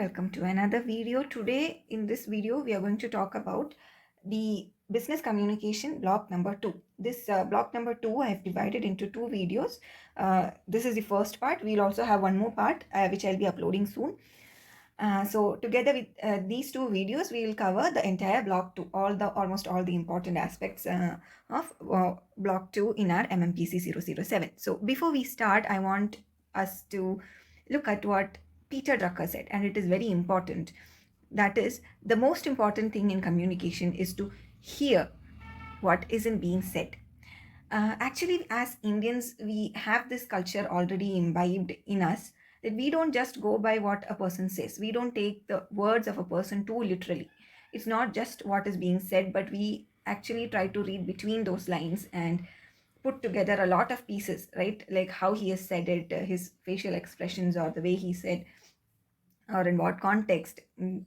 welcome to another video. Today in this video we are going to talk about the business communication block number 2. This block number 2 I have divided into 2 videos. This is the first part. We'll also have one more part which I'll be uploading soon. So together with these 2 videos we will cover the entire block 2, almost all the important aspects of block 2 in our MMPC 007. So before we start, I want us to look at what Peter Drucker said, and it is very important. That is, the most important thing in communication is to hear what isn't being said. Actually, as Indians, we have this culture already imbibed in us that we don't just go by what a person says. We don't take the words of a person too literally. It's not just what is being said, but we actually try to read between those lines and put together a lot of pieces, right? Like how he has said it, his facial expressions, or the way he said, or in what context, and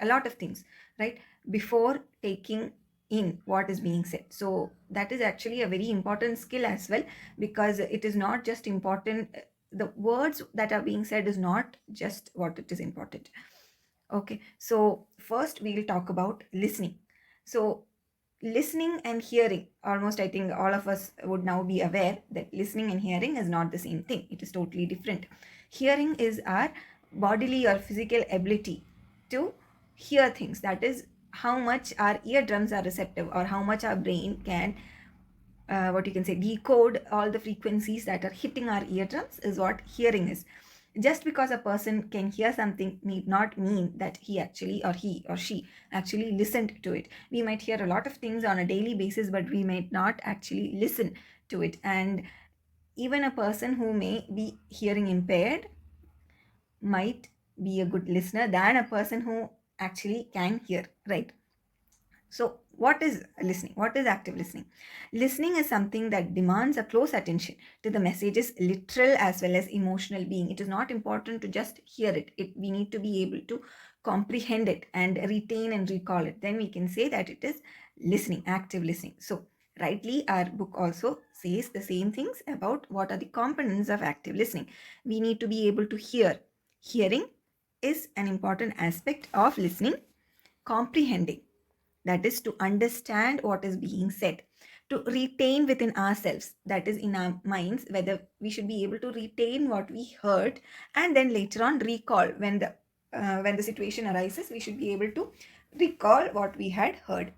a lot of things, right, before taking in what is being said. So that is actually a very important skill as well, because it is not just important, the words that are being said is not just what it is important. Okay, so first we'll talk about listening. So listening and hearing, almost I think all of us would now be aware that listening and hearing is not the same thing. It is totally different. Hearing is our bodily or physical ability to hear things. That is how much our eardrums are receptive, or how much our brain can what you can say, decode all the frequencies that are hitting our eardrums, is what hearing is. Just because a person can hear something need not mean that he or she actually listened to it. We might hear a lot of things on a daily basis, but we might not actually listen to it. And even a person who may be hearing impaired might be a good listener than a person who actually can hear, right? So what is listening? What is active listening? Listening is something that demands a close attention to the message's literal as well as emotional being. It is not important to just hear it. We need to be able to comprehend it and retain and recall it. Then we can say that it is listening, active listening. So rightly, our book also says the same things about what are the components of active listening. We need to be able to hear. Hearing is an important aspect of listening. Comprehending, that is to understand what is being said. To retain within ourselves, that is in our minds, whether we should be able to retain what we heard, and then later on recall when the situation arises, we should be able to recall what we had heard.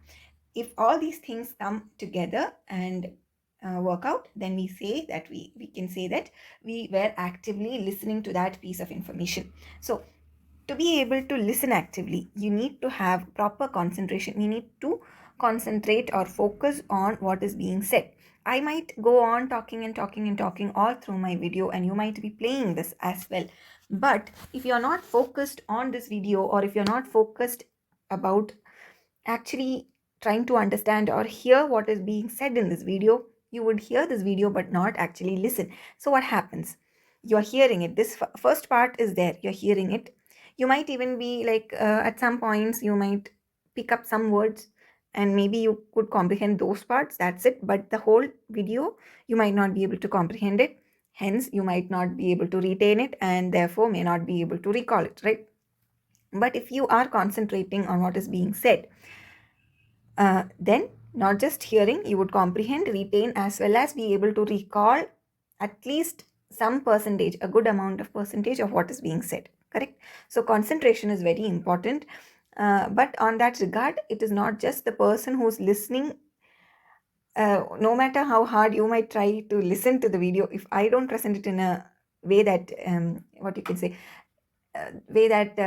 If all these things come together and work out, then we can say that we were actively listening to that piece of information. So to be able to listen actively, you need to have proper concentration. You need to concentrate or focus on what is being said. I might go on talking and talking and talking all through my video, and you might be playing this as well. But if you're not focused on this video, or if you're not focused about actually trying to understand or hear what is being said in this video, you would hear this video but not actually listen. So what happens? You're hearing it. This first part is there. You're hearing it. You might even be like, at some points, you might pick up some words and maybe you could comprehend those parts. That's it. But the whole video, you might not be able to comprehend it. Hence, you might not be able to retain it and therefore may not be able to recall it, right? But if you are concentrating on what is being said, then not just hearing, you would comprehend, retain, as well as be able to recall at least some percentage, a good amount of percentage of what is being said, correct? So concentration is very important. But on that regard, it is not just the person who's listening. No matter how hard you might try to listen to the video, if I don't present it in a way that what you can say, way that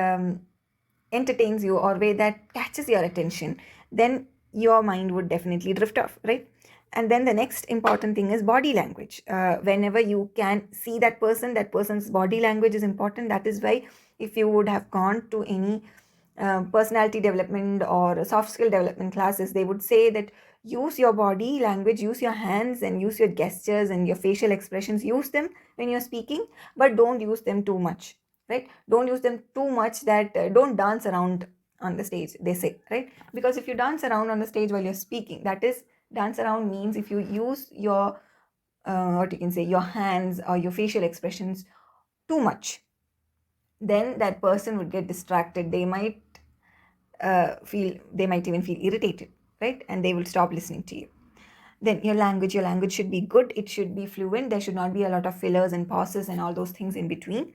entertains you, or way that catches your attention, then your mind would definitely drift off, right? And then the next important thing is body language. Whenever you can see that person's body language is important. That is why if you would have gone to any personality development or soft skill development classes, they would say that use your body language, use your hands and use your gestures and your facial expressions. Use them when you're speaking, but don't use them too much, right? Don't use them too much, that don't dance around on the stage, they say, right? Because if you dance around on the stage while you're speaking, that is, dance around means if you use your what you can say, your hands or your facial expressions too much, then that person would get distracted. They might even feel irritated, right? And they will stop listening to you. Then your language should be good. It should be fluent. There should not be a lot of fillers and pauses and all those things in between.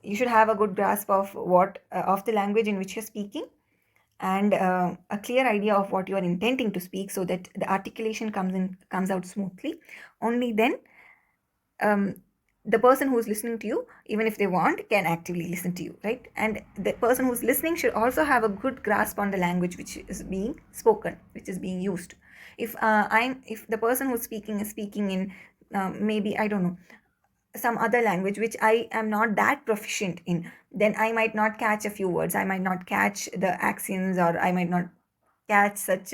You should have a good grasp of of the language in which you're speaking, and a clear idea of what you are intending to speak, so that the articulation comes out smoothly. Only then um, the person who's listening to you, even if they want, can actively listen to you, right? And the person who's listening should also have a good grasp on the language which is being spoken, which is being used. If the person who's speaking is speaking in maybe, I don't know, some other language which I am not that proficient in, then I might not catch a few words. I might not catch the accents, or I might not catch such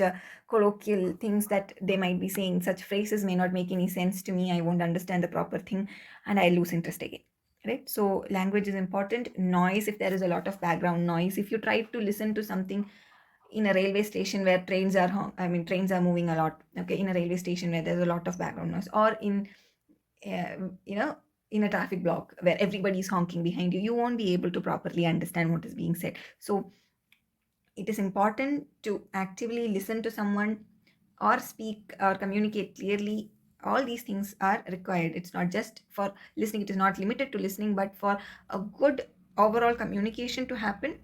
colloquial things that they might be saying. Such phrases may not make any sense to me. I won't understand the proper thing, and I lose interest again. Right? So language is important. Noise, if there is a lot of background noise, if you try to listen to something in a railway station where trains are moving a lot, okay, in a railway station where there's a lot of background noise, or in you know, in a traffic block where everybody is honking behind you, you won't be able to properly understand what is being said. So it is important to actively listen to someone, or speak or communicate clearly. All these things are required. It's not just for listening, it is not limited to listening, but for a good overall communication to happen,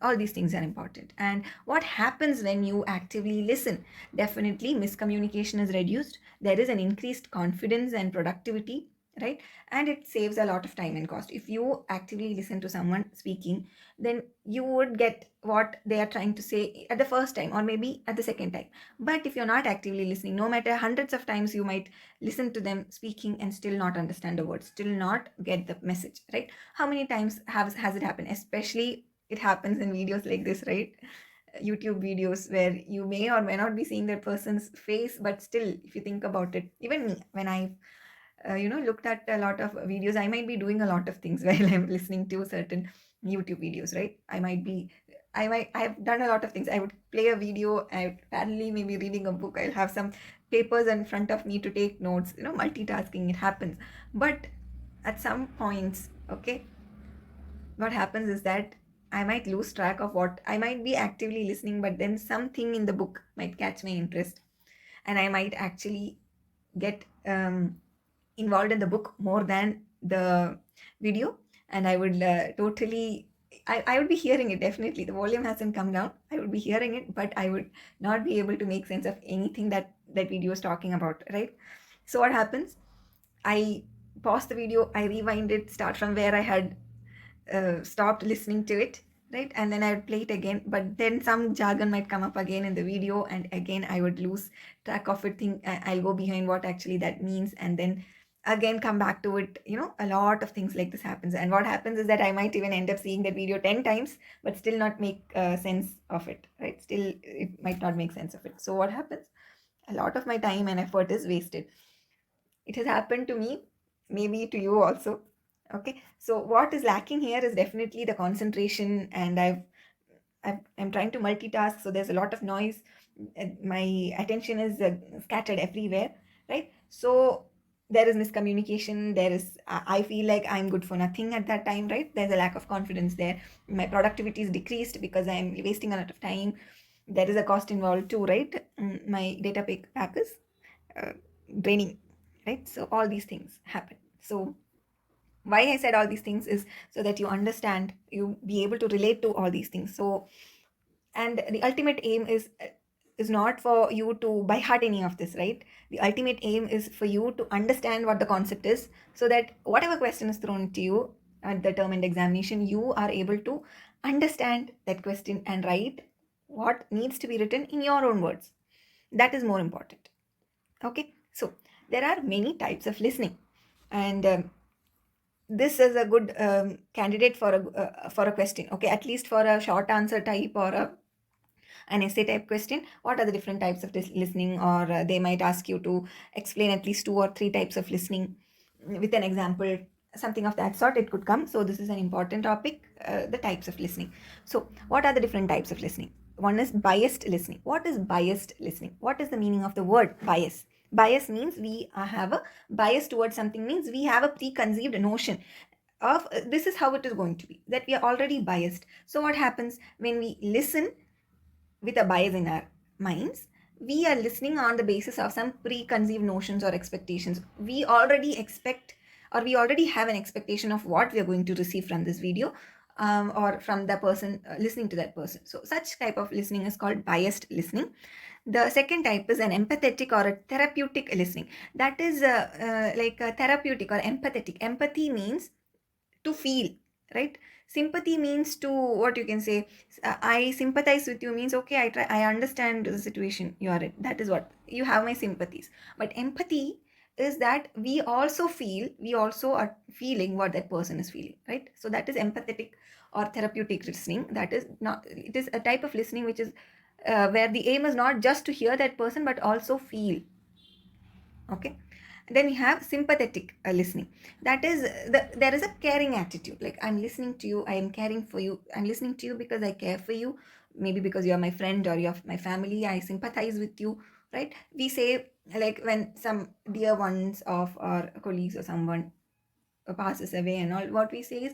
all these things are important. And what happens when you actively listen? Definitely miscommunication is reduced. There is an increased confidence and productivity, right? And it saves a lot of time and cost. If you actively listen to someone speaking, then you would get what they are trying to say at the first time, or maybe at the second time. But if you're not actively listening, no matter hundreds of times you might listen to them speaking and still not understand the words, still not get the message, right? How many times has it happened? Especially it happens in videos like this, right? YouTube videos where you may or may not be seeing that person's face, but still, if you think about it, even me, when I looked at a lot of videos, I might be doing a lot of things while I'm listening to certain YouTube videos, right? I've done a lot of things. I would play a video, I would parallelly maybe reading a book, I'll have some papers in front of me to take notes, multitasking, it happens. But at some points, okay, what happens is that I might lose track of what I might be actively listening, but then something in the book might catch my interest, and I might actually get involved in the book more than the video, and I would I would be hearing it. Definitely, the volume hasn't come down. I would be hearing it, but I would not be able to make sense of anything that video is talking about, right? So what happens? I pause the video, I rewind it, start from where I had stopped listening to it, right? And then I would play it again, but then some jargon might come up again in the video, and again I would lose track of it. I'll go behind what actually that means, and then again come back to it. A lot of things like this happens, and what happens is that I might even end up seeing that video 10 times, but still not make sense of it, right? Still, it might not make sense of it. So what happens? A lot of my time and effort is wasted. It has happened to me, maybe to you also. Okay, so what is lacking here is definitely the concentration, and I'm trying to multitask, so there's a lot of noise. My attention is scattered everywhere, right? So there is miscommunication. I feel like I'm good for nothing at that time, right? There's a lack of confidence there. My productivity is decreased because I'm wasting a lot of time. There is a cost involved too, right? My data pack is uh, draining, right? So all these things happen. So why I said all these things is so that you understand, you be able to relate to all these things. So, and the ultimate aim is not for you to by heart any of this, right? The ultimate aim is for you to understand what the concept is, so that whatever question is thrown to you at the term and examination, you are able to understand that question and write what needs to be written in your own words. That is more important. Okay, so there are many types of listening, and this is a good candidate for a question. Okay, at least for a short answer type, or an essay type question. What are the different types of listening? Or they might ask you to explain at least 2 or 3 types of listening with an example, something of that sort. It could come. So this is an important topic, the types of listening. So what are the different types of listening? One is biased listening. What is biased listening? What is the meaning of the word bias? Bias means we have a bias towards something, means we have a preconceived notion. of this is how it is going to be, that we are already biased. So what happens when we listen with a bias in our minds? We are listening on the basis of some preconceived notions or expectations. We already expect, or we already have an expectation of what we are going to receive from this video, or from the person listening to that person. So such type of listening is called biased listening. The second type is an empathetic or a therapeutic listening. That is like a therapeutic or empathetic. Empathy means to feel, right? Sympathy means to, what you can say, I sympathize with you means, okay, I understand the situation you are in, that is what you have my sympathies. But empathy is that we also feel, we also are feeling what that person is feeling, right? So that is empathetic or therapeutic listening. That is not, it is a type of listening which is where the aim is not just to hear that person but also feel. Okay. Then we have sympathetic listening. That is there is a caring attitude, like I'm listening to you, I am caring for you, I'm listening to you because I care for you, maybe because you're my friend or you're my family, I sympathize with you, right? We say, like when some dear ones of our colleagues or someone passes away and all, what we say is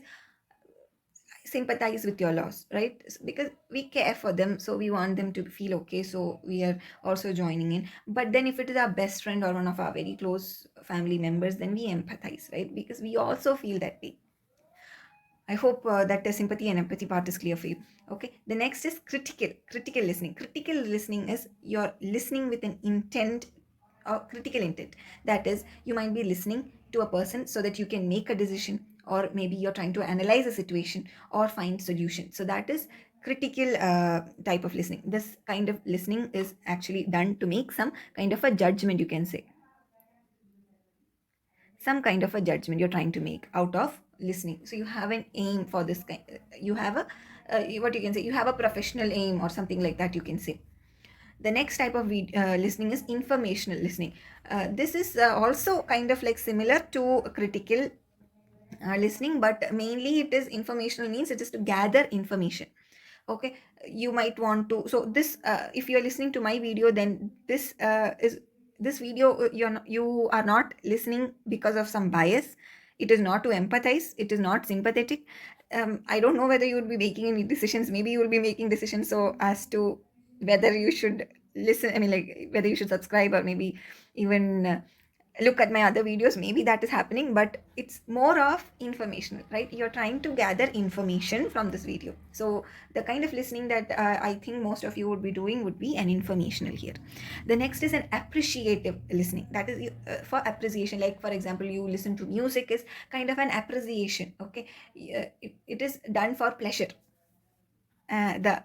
sympathize with your loss, right? Because we care for them, so we want them to feel okay, so we are also joining in. But then if it is our best friend or one of our very close family members, then we empathize, right? Because we also feel that way. I hope that the sympathy and empathy part is clear for you. Okay. The next is critical listening. Critical listening is you're listening with an intent, or critical intent. That is, you might be listening to a person so that you can make a decision, or maybe you're trying to analyze a situation or find solution. So that is critical type of listening. This kind of listening is actually done to make some kind of a judgment, you can say, some kind of a judgment you're trying to make out of listening. So you have an aim for this kind, you have a what you can say, you have a professional aim or something like that, you can say. The next type of listening is informational listening. This is also kind of like similar to critical listening, but mainly it is informational, means it is to gather information. Okay. You might want to, so this if you are listening to my video, then this video, you are not listening because of some bias. It is not to empathize, it is not sympathetic. I don't know whether you would be making any decisions, maybe you will be making decisions so as to whether you should listen, I mean, like whether you should subscribe or maybe even look at my other videos, maybe that is happening, but it's more of informational, right? You're trying to gather information from this video. So the kind of listening that I think most of you would be doing would be an informational here. The next is an appreciative listening. That is for appreciation, like for example, you listen to music is kind of an appreciation. Okay. It is done for pleasure. The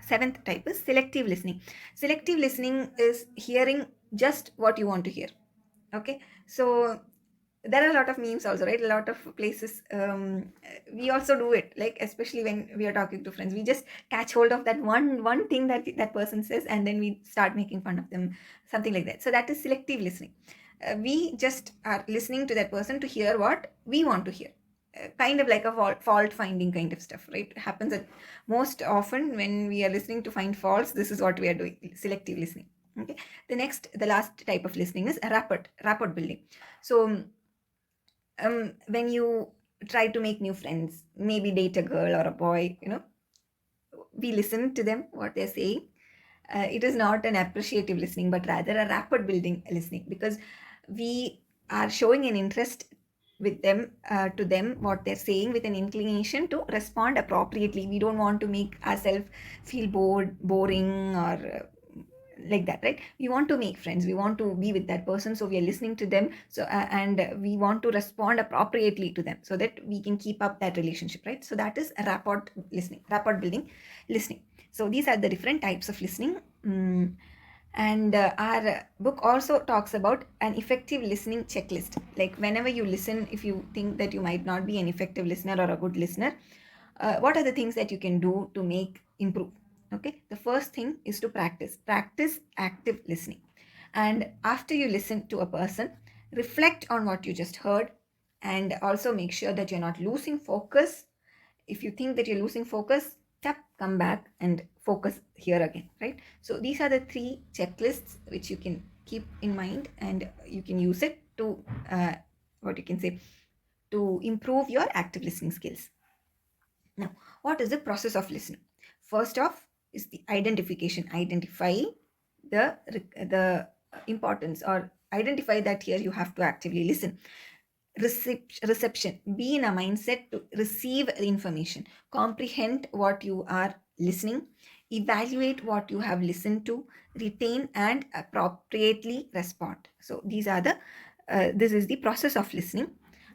seventh type is selective listening. Selective listening is hearing just what you want to hear. Okay. So there are a lot of memes also, right? A lot of places we also do it, like especially when we are talking to friends, we just catch hold of that one thing that that person says, and then we start making fun of them, something like that. So that is selective listening. We just are listening to that person to hear what we want to hear. Kind of like a fault finding kind of stuff, right? It happens at most often when we are listening to find faults. This is what we are doing, selective listening. Okay. The last type of listening is rapport building. So when you try to make new friends, maybe date a girl or a boy, we listen to them, what they're saying. It is not an appreciative listening, but rather a rapport building listening, because we are showing an interest with them, to them, what they're saying, with an inclination to respond appropriately. We don't want to make ourselves feel boring, or like that, right? We want to make friends, we want to be with that person, so we are listening to them, so and we want to respond appropriately to them so that we can keep up that relationship, right? So that is rapport building listening. So these are the different types of listening. And our book also talks about an effective listening checklist. Like whenever you listen, if you think that you might not be an effective listener or a good listener, what are the things that you can do to improve? Okay. The first thing is to practice active listening. And after you listen to a person, reflect on what you just heard, and also make sure that you're not losing focus. If you think that you're losing focus, come back and focus here again, right? So these are the 3 checklists which you can keep in mind and you can use it to what you can say, to improve your active listening skills. Now, what is the process of listening? First off is the identification. Identify the importance, or identify that here you have to actively listen. Reception, be in a mindset to receive the information, comprehend what you are listening, evaluate what you have listened to, retain and appropriately respond. So these are the this is the process of listening.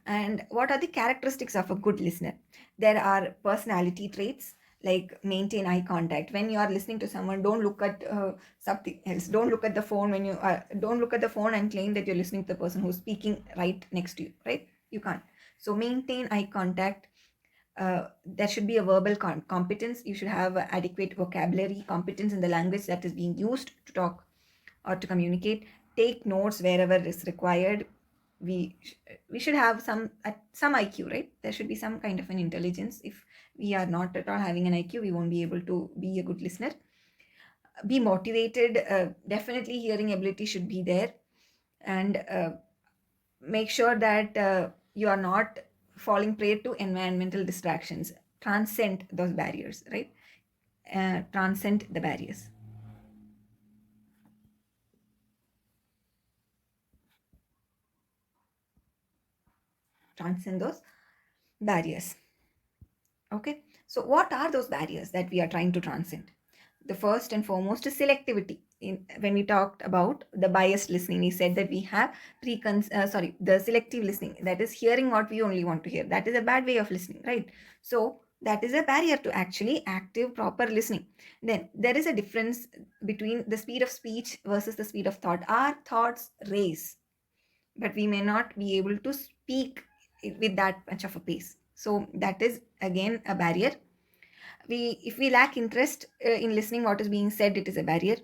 And what are the characteristics of a good listener? There are personality traits like maintain eye contact. When you are listening to someone, don't look at something else. Don't look at the phone when you don't look at the phone and claim that you're listening to the person who's speaking right next to you, right? You can't. So maintain eye contact. There should be a verbal competence. You should have adequate vocabulary competence in the language that is being used to talk or to communicate. Take notes wherever is required. We should have some IQ, right? There should be some kind of an intelligence. If we are not at all having an IQ, we won't be able to be a good listener. Be motivated. Definitely hearing ability should be there. And make sure that you are not falling prey to environmental distractions. Transcend those barriers, right? Transcend the barriers. Transcend those barriers. Okay, so what are those barriers that we are trying to transcend? The first and foremost is selectivity. When we talked about the biased listening, we said that we have the selective listening, that is hearing what we only want to hear. That is a bad way of listening, right? So that is a barrier to actually active proper listening. Then there is a difference between the speed of speech versus the speed of thought. Our thoughts race, but we may not be able to speak with that much of a pace. So that is again a barrier. If we lack interest in listening what is being said, it is a barrier.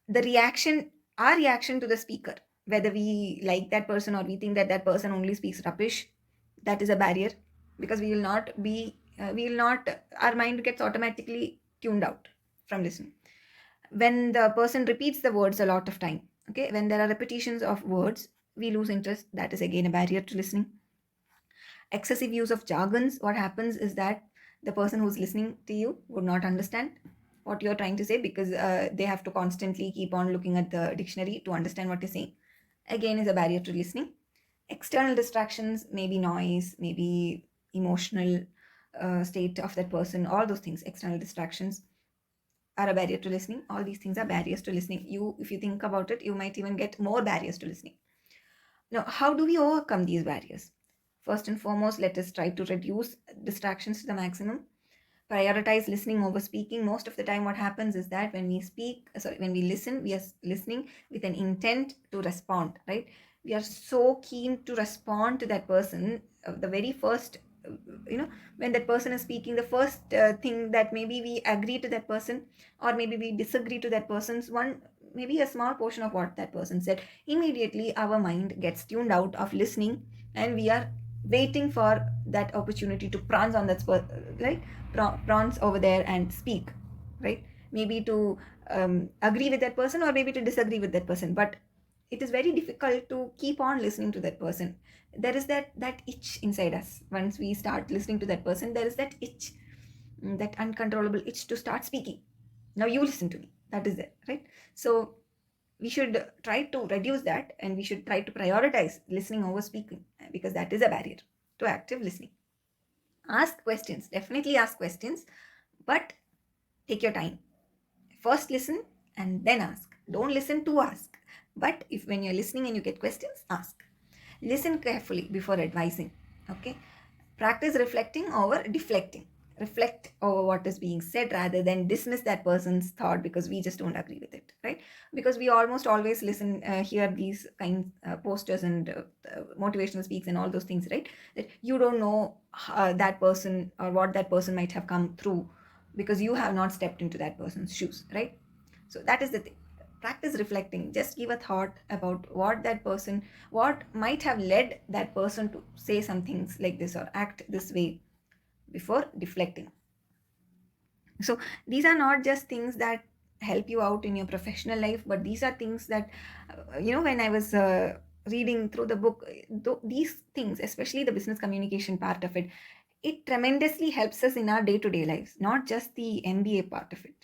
The reaction, our reaction to the speaker, whether we like that person or we think that that person only speaks rubbish, that is a barrier, because we will not, our mind gets automatically tuned out from listening. When the person repeats the words a lot of time, okay, when there are repetitions of words, we lose interest. That is again a barrier to listening. Excessive use of jargons, what happens is that the person who's listening to you would not understand what you're trying to say, because they have to constantly keep on looking at the dictionary to understand what you're saying. Again is a barrier to listening. External distractions, maybe noise, maybe emotional state of that person, all those things, external distractions are a barrier to listening. All these things are barriers to listening. You, if you think about it, you might even get more barriers to listening. Now, how do we overcome these barriers? First and foremost, let us try to reduce distractions to the maximum. Prioritize listening over speaking. Most of the time, what happens is that when when we listen, we are listening with an intent to respond, right? We are so keen to respond to that person. The very first, when that person is speaking, the first thing that maybe we agree to that person, or maybe we disagree to that person's one, maybe a small portion of what that person said, immediately our mind gets tuned out of listening, and we are waiting for that opportunity to prance on that right, prance over there and speak, right? Maybe to agree with that person, or maybe to disagree with that person. But it is very difficult to keep on listening to that person. There is that itch inside us. Once we start listening to that person, there is that itch, that uncontrollable itch to start speaking. Now you listen to me, that is it, right? So we should try to reduce that, and we should try to prioritize listening over speaking, because that is a barrier to active listening. Ask questions, definitely ask questions, but take your time. First listen and then ask. Don't listen to ask. But if when you're listening and you get questions, ask. Listen carefully before advising. Okay. Practice reflecting over deflecting. Reflect over what is being said rather than dismiss that person's thought because we just don't agree with it, right? Because we almost always hear these kinds posters and motivational speaks and all those things, right? That you don't know that person or what that person might have come through, because you have not stepped into that person's shoes, right? So that is the thing. Practice reflecting. Just give a thought about what might have led that person to say some things like this or act this way before deflecting. So these are not just things that help you out in your professional life, but these are things that when I was reading through the book, these things, especially the business communication part of it, it tremendously helps us in our day-to-day lives, not just the MBA part of it.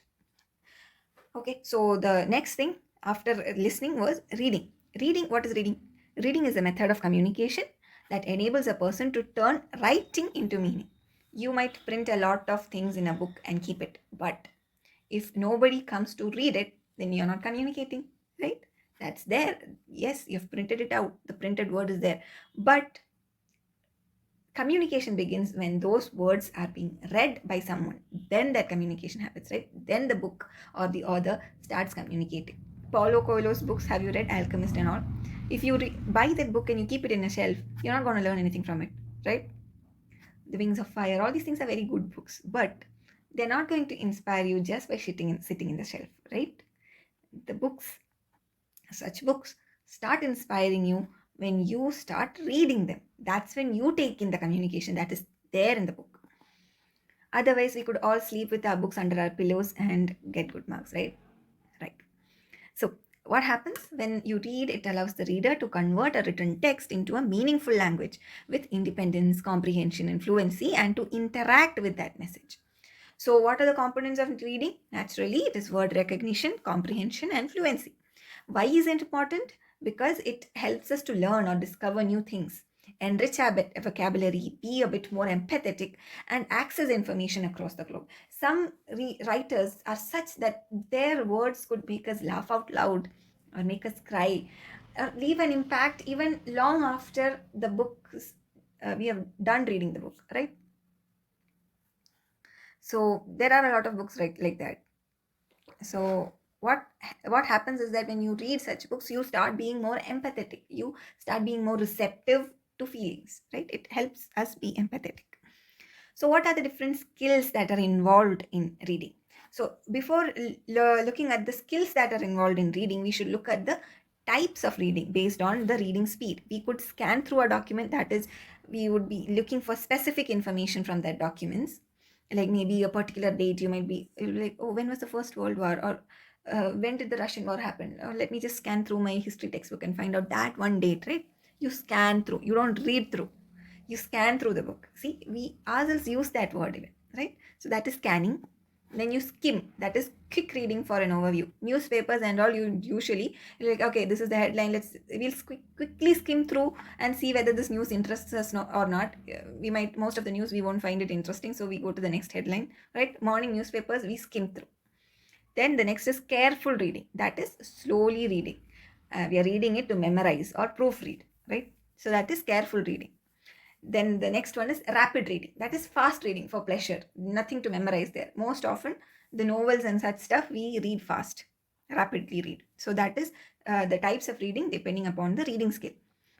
Okay, so the next thing after listening was reading. Reading, what is reading? Reading is a method of communication that enables a person to turn writing into meaning. You might print a lot of things in a book and keep it, but if nobody comes to read it, then you're not communicating, right? That's there. Yes, you've printed it out. The printed word is there. But communication begins when those words are being read by someone. Then that communication happens, right? Then the book or the author starts communicating. Paulo Coelho's books, have you read Alchemist and all? If you buy that book and you keep it in a shelf, you're not going to learn anything from it, right? The Wings of Fire, all these things are very good books, but they're not going to inspire you just by sitting in the shelf, right? The books, such books, start inspiring you when you start reading them. That's when you take in the communication that is there in the book. Otherwise, we could all sleep with our books under our pillows and get good marks, right? Right. So, what happens when you read? It allows the reader to convert a written text into a meaningful language with independence, comprehension, and fluency, and to interact with that message. So, what are the components of reading? Naturally, it is word recognition, comprehension, and fluency. Why is it important? Because it helps us to learn or discover new things, enrich our vocabulary, be a bit more empathetic, and access information across the globe. Some writers are such that their words could make us laugh out loud or make us cry, or leave an impact even long after the book we have done reading the book, right? So there are a lot of books like that. So what happens is that when you read such books, you start being more empathetic, you start being more receptive to feelings, right? It helps us be empathetic. So what are the different skills that are involved in reading? So before looking at the skills that are involved in reading, we should look at the types of reading based on the reading speed. We could scan through a document, that is, we would be looking for specific information from that documents, like maybe a particular date. You might be like, oh, when was the First World War, or when did the Russian War happen, or let me just scan through my history textbook and find out that one date, right? You scan through, you don't read through, you scan through the book. See, we ourselves use that word even, right? So that is scanning. Then you skim, that is quick reading for an overview. Newspapers and all, you usually, you're like, okay, this is the headline, we'll quickly skim through and see whether this news interests us or not. We might, most of the news we won't find it interesting, so we go to the next headline, right? Morning newspapers, we skim through. Then the next is careful reading, that is slowly reading. We are reading it to memorize or proofread, right? So that is careful reading. Then the next one is rapid reading. That is fast reading for pleasure. Nothing to memorize there. Most often, the novels and such stuff we read fast, rapidly read. So that is the types of reading depending upon the reading skill.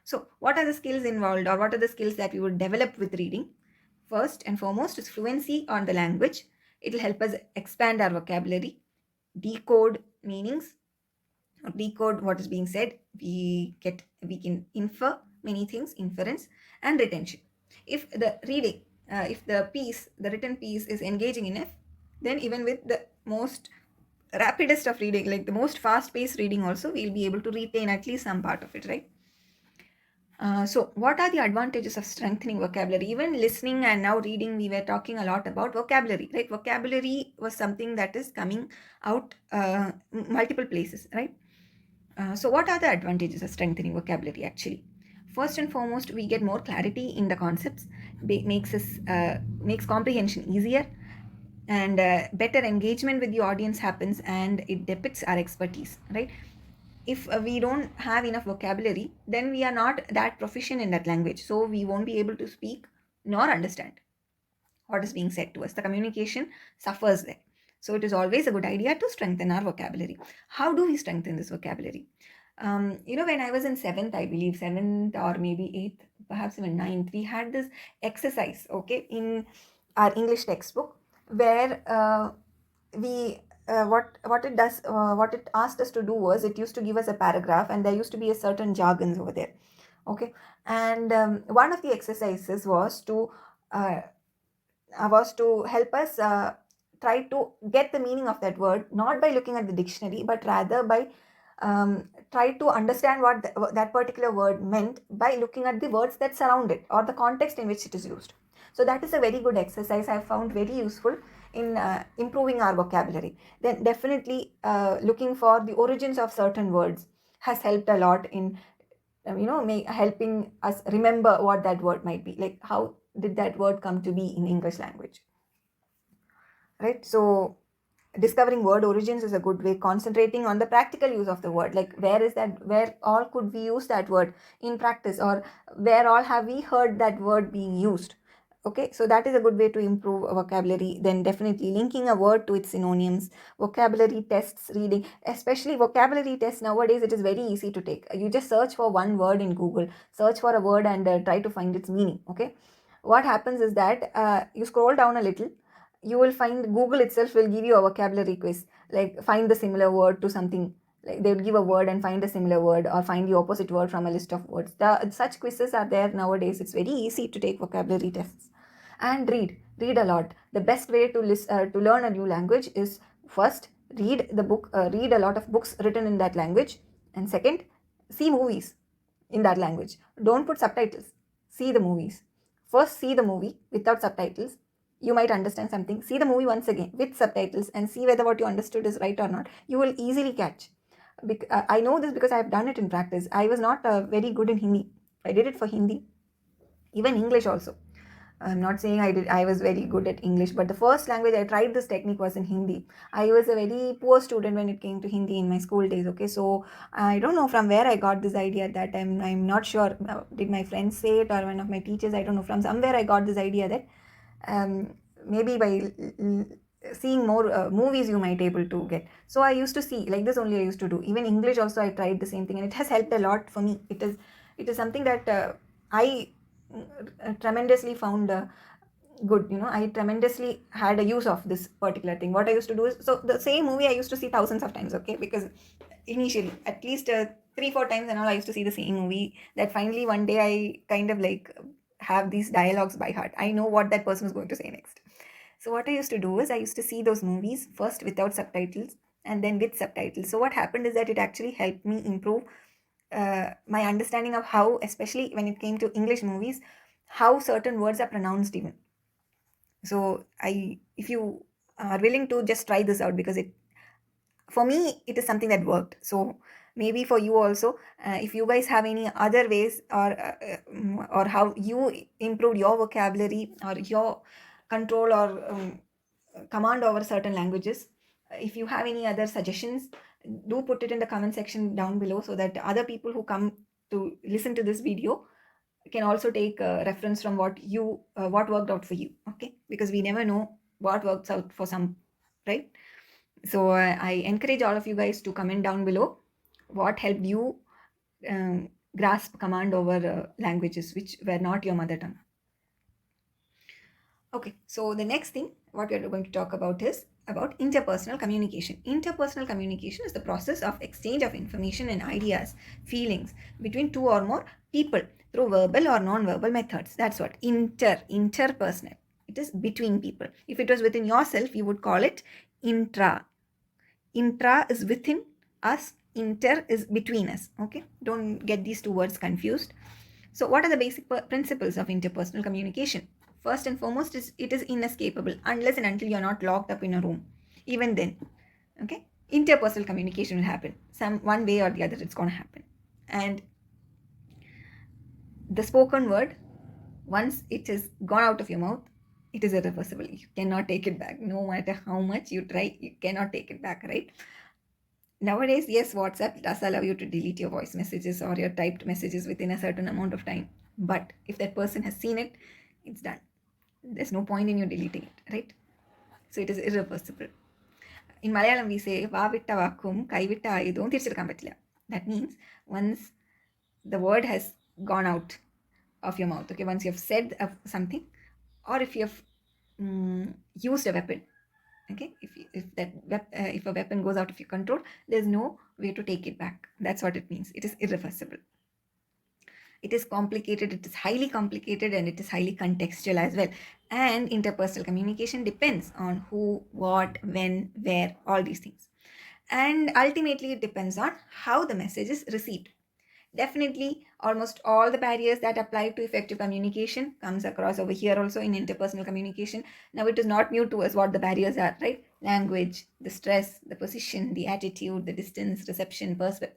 So what are the skills involved, or what are the skills that we would develop with reading? First and foremost is fluency on the language. It will help us expand our vocabulary, decode meanings, or decode what is being said. We can infer many things, inference, and retention. If the reading, if the written piece is engaging enough, then even with the most rapidest of reading, like the most fast-paced reading also, we'll be able to retain at least some part of it, right? So what are the advantages of strengthening vocabulary? Even listening and now reading, we were talking a lot about vocabulary, right? Vocabulary was something that is coming out multiple places, right? So what are the advantages of strengthening vocabulary actually? First and foremost, we get more clarity in the concepts, makes comprehension easier, and better engagement with the audience happens, and it depicts our expertise, right? If we don't have enough vocabulary, then we are not that proficient in that language, so we won't be able to speak nor understand what is being said to us. The communication suffers there. So it is always a good idea to strengthen our vocabulary. How do we strengthen this vocabulary? When I was in seventh, I believe seventh or maybe eighth, perhaps even ninth, we had this exercise, okay, in our English textbook, where what it asked us to do was, it used to give us a paragraph, and there used to be a certain jargons over there, okay, and one of the exercises uh, was to help us try to get the meaning of that word, not by looking at the dictionary, but rather by try to understand what that particular word meant by looking at the words that surround it or the context in which it is used. So that is a very good exercise I found very useful in improving our vocabulary. Then definitely looking for the origins of certain words has helped a lot in helping us remember what that word might be, like how did that word come to be in English language, right? So discovering word origins is a good way. Concentrating on the practical use of the word, like where all could we use that word in practice, or where all have we heard that word being used. Okay, so that is a good way to improve vocabulary. Then definitely linking a word to its synonyms, vocabulary tests, reading, especially vocabulary tests nowadays, it is very easy to take. You just search for one word in Google, search for a word and try to find its meaning. Okay, what happens is that you scroll down a little, you will find Google itself will give you a vocabulary quiz, like find the similar word to something. Like they would give a word and find a similar word, or find the opposite word from a list of words. Such quizzes are there nowadays. It's very easy to take vocabulary tests. And read a lot. The best way to learn a new language is, first, read a lot of books written in that language, and second, see movies in that language. Don't put subtitles, see the movies. First, see the movie without subtitles. You might understand something. See the movie once again with subtitles and see whether what you understood is right or not. You will easily catch. I know this because I have done it in practice. I was not very good in Hindi. I did it for Hindi, even English also. I'm not saying I was very good at English, but the first language I tried this technique was in Hindi. I was a very poor student when it came to Hindi in my school days. Okay, so I don't know from where I got this idea at that time. I'm not sure. Did my friends say it or one of my teachers? I don't know. From somewhere I got this idea that maybe by seeing more movies you might able to get. So I used to see like this only. I used to do. Even English also I tried the same thing, and it has helped a lot for me. It is something that I tremendously found good. I tremendously had a use of this particular thing. What I used to do is, so the same movie I used to see thousands of times. Okay, because initially at least 3-4 times and all I used to see the same movie, that finally one day I kind of like have these dialogues by heart. I know what that person is going to say next. So what I used to do is I used to see those movies first without subtitles and then with subtitles. So what happened is that it actually helped me improve my understanding of how, especially when it came to English movies, how certain words are pronounced even. So if you are willing to just try this out, because for me it is something that worked. So maybe for you also, if you guys have any other ways, or how you improved your vocabulary or your control or command over certain languages, if you have any other suggestions, do put it in the comment section down below, so that other people who come to listen to this video can also take reference from what worked out for you. Okay, because we never know what works out for some, right? So I encourage all of you guys to comment down below what helped you grasp command over languages which were not your mother tongue. Okay, so the next thing what we are going to talk about is about interpersonal communication. Interpersonal communication is the process of exchange of information and ideas, feelings between two or more people through verbal or non-verbal methods. That's what interpersonal. It is between people. If it was within yourself, you would call it intra. Intra is within us, inter is between us. Okay, don't get these two words confused. So what are the basic principles of interpersonal communication? First and foremost, it is inescapable unless and until you're not locked up in a room. Even then, okay, interpersonal communication will happen. One way or the other, it's going to happen. And the spoken word, once it is gone out of your mouth, it is irreversible. You cannot take it back. No matter how much you try, you cannot take it back, right? Nowadays, yes, WhatsApp does allow you to delete your voice messages or your typed messages within a certain amount of time. But if that person has seen it, it's done. There's no point in you deleting it, right? So it is irreversible. In Malayalam, we say, Va vitta vakum, kai vitta ayudum, thirichirukkan pattilla. That means once the word has gone out of your mouth, okay, once you have said something, or if you have used a weapon, okay, if a weapon goes out of your control, there's no way to take it back. That's what it means. It is irreversible. It is complicated, it is highly complicated, and it is highly contextual as well. And interpersonal communication depends on who, what, when, where, all these things. And ultimately, it depends on how the message is received. Definitely, almost all the barriers that apply to effective communication comes across over here also in interpersonal communication. Now, it is not new to us what the barriers are, right? Language, the stress, the position, the attitude, the distance, reception,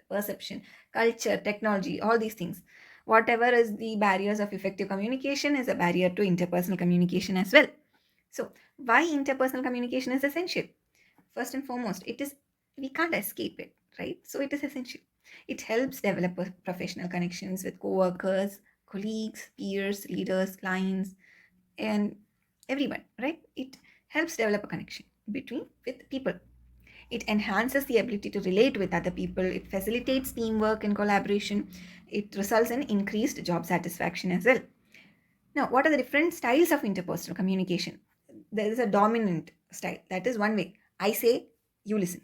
perception, culture, technology, all these things. Whatever is the barriers of effective communication is a barrier to interpersonal communication as well. So, why interpersonal communication is essential? First and foremost, it is, we can't escape it, right? So it is essential. It helps develop professional connections with co-workers, colleagues, peers, leaders, clients, and everyone, right? It helps develop a connection between with people. It enhances the ability to relate with other people. It facilitates teamwork and collaboration. It results in increased job satisfaction as well. Now, what are the different styles of interpersonal communication? There is a dominant style, that is one way. I say, you listen.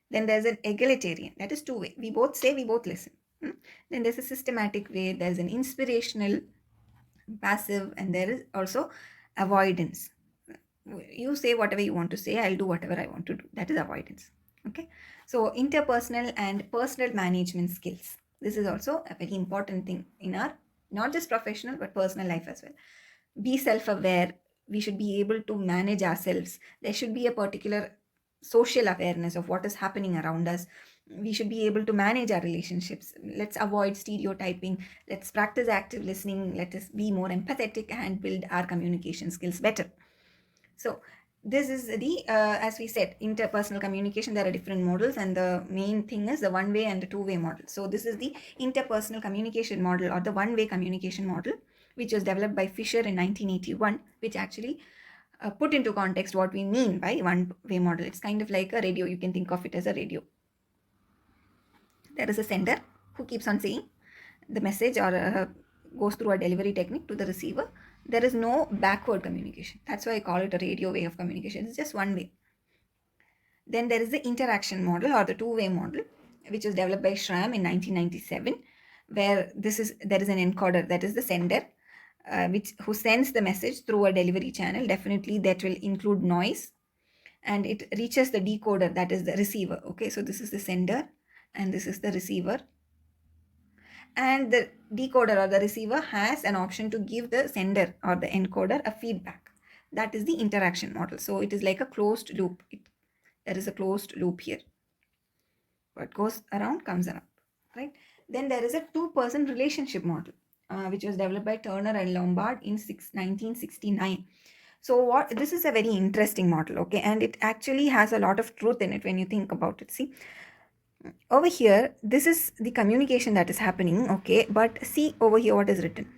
Then there's an egalitarian, that is two way. We both say, we both listen. Hmm? Then there's a systematic way, there's an inspirational, passive, and there is also avoidance. You say whatever you want to say, I'll do whatever I want to do. That is avoidance. Okay. So, interpersonal and personal management skills. This is also a very important thing in our not just professional but personal life as well. Be self aware. We should be able to manage ourselves. There should be a particular social awareness of what is happening around us. We should be able to manage our relationships. Let's avoid stereotyping. Let's practice active listening. Let us be more empathetic and build our communication skills better. So, this is the, as we said, interpersonal communication. There are different models, and the main thing is the one way and the two way model. So, this is the interpersonal communication model or the one way communication model, which was developed by Fisher in 1981, which actually put into context what we mean by one way model. It's kind of like a radio. You can think of it as a radio. There is a sender who keeps on saying the message or goes through a delivery technique to the receiver. There is no backward communication. That's why I call it a radio way of communication. It's just one way. Then there is the interaction model or the two-way model, which was developed by Schramm in 1997, where there is an encoder, that is the sender, which who sends the message through a delivery channel. Definitely that will include noise, and it reaches the decoder, that is the receiver. Okay, so this is the sender and this is the receiver, and the decoder or the receiver has an option to give the sender or the encoder a feedback. That is the interaction model. So it is like a closed loop. There is a closed loop here. What goes around comes around, right? Then there is a two-person relationship model, which was developed by Turner and Lombard in 1969. So what, this is a very interesting model, okay, and it actually has a lot of truth in it when you think about it. See, over here, this is the communication that is happening, okay, but see over here what is written.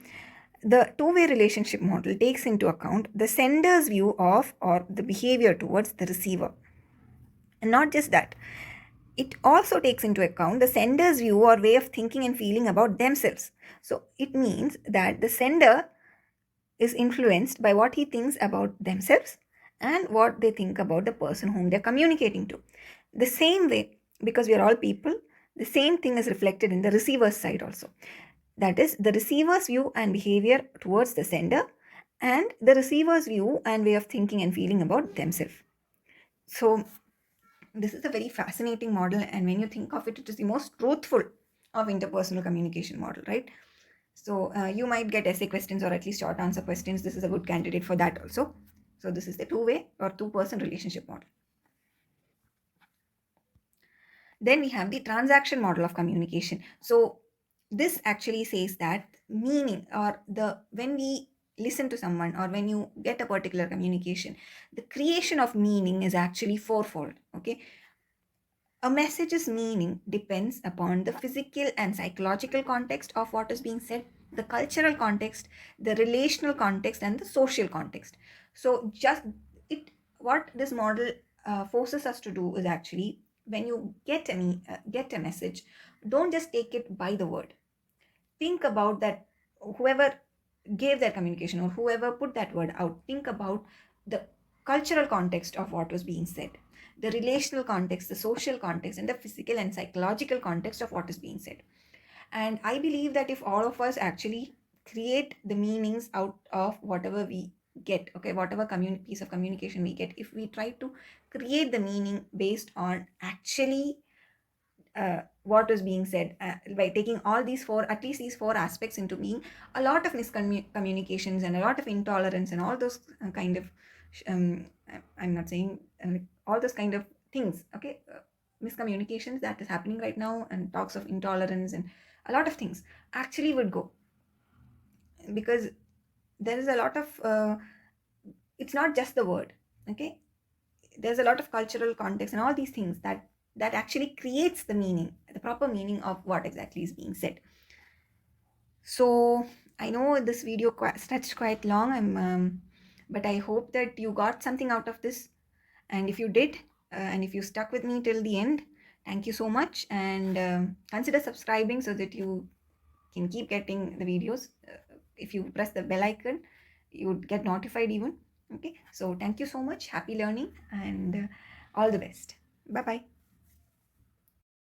The two-way relationship model takes into account the sender's view of or the behavior towards the receiver. And not just that, it also takes into account the sender's view or way of thinking and feeling about themselves. So it means that the sender is influenced by what he thinks about themselves and what they think about the person whom they're communicating to. The same way, because we are all people, the same thing is reflected in the receiver's side also. That is, the receiver's view and behavior towards the sender and the receiver's view and way of thinking and feeling about themselves. So, this is a very fascinating model, and when you think of it, it is the most truthful of interpersonal communication model, right? So you might get essay questions or at least short answer questions. This is a good candidate for that also. So this is the two-way or two-person relationship model. Then we have the transaction model of communication. So this actually says that meaning or the when we listen to someone or when you get a particular communication, the creation of meaning is actually fourfold. Okay, a message's meaning depends upon the physical and psychological context of what is being said, the cultural context, the relational context, and the social context. So, just it what this model forces us to do is actually when you get a message, don't just take it by the word. Think about that. Whoever gave that communication or whoever put that word out, think about the cultural context of what was being said, the relational context, the social context, and the physical and psychological context of what is being said. And I believe that if all of us actually create the meanings out of whatever we get, okay, whatever piece of communication we get, if we try to create the meaning based on actually what is being said, by taking all these four, at least these four aspects into being, a lot of miscommunications and a lot of intolerance and all those kind of I'm not saying all those kind of things, okay, miscommunications that is happening right now, and talks of intolerance and a lot of things actually would go, because there is a lot of it's not just the word, okay, there's a lot of cultural context and all these things that actually creates the meaning, the proper meaning of what exactly is being said. So I know this video stretched quite long, but I hope that you got something out of this, and if you did, and if you stuck with me till the end, thank you so much, and consider subscribing so that you can keep getting the videos. If you press the bell icon, you would get notified even. Okay, so thank you so much, happy learning, and all the best. Bye bye.